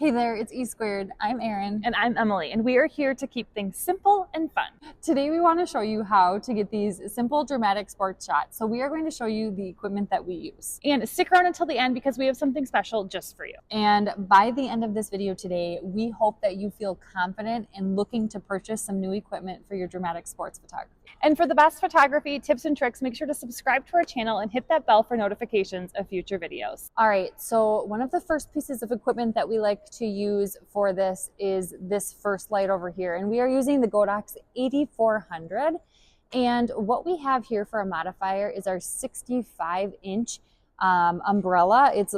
Hey there, it's E Squared. I'm Erin. And I'm Emily, and we are here to keep things simple and fun. Today we want to show you how to get these simple dramatic sports shots. So we are going to show you the equipment that we use. And stick around until the end because we have something special just for you. And by the end of this video today, we hope that you feel confident in looking to purchase some new equipment for your dramatic sports photography. And for the best photography tips and tricks, make sure to subscribe to our channel and hit that bell for notifications of future videos. All right, so one of the first pieces of equipment that we like to use for this is this first light over here. And we are using the Godox 8400. And what we have here for a modifier is our 65-inch umbrella. It's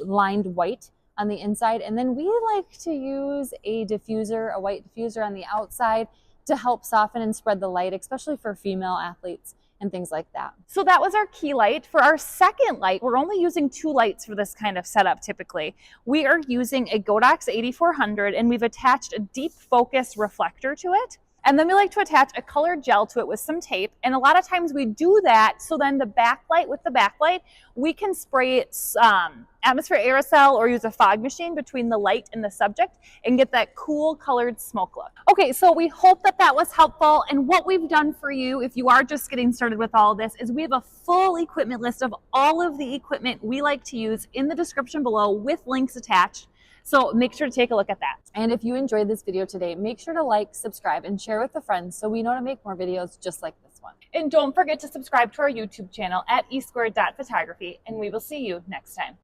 lined white on the inside. And then we like to use a diffuser, a white diffuser on the outside to help soften and spread the light, especially for female athletes and things like that. So that was our key light. For our second light, we're only using 2 lights for this kind of setup typically. We are using a Godox 8400 and we've attached a deep focus reflector to it. And then we like to attach a colored gel to it with some tape. And a lot of times we do that so then the backlight, with the backlight, we can spray atmosphere aerosol or use a fog machine between the light and the subject and get that cool colored smoke look. Okay, so we hope that that was helpful. And what we've done for you, if you are just getting started with all this, is we have a full equipment list of all of the equipment we like to use in the description below with links attached. So make sure to take a look at that. And if you enjoyed this video today, make sure to like, subscribe, and share with a friend so we know to make more videos just like this one. And don't forget to subscribe to our YouTube channel at esquared.photography, and we will see you next time.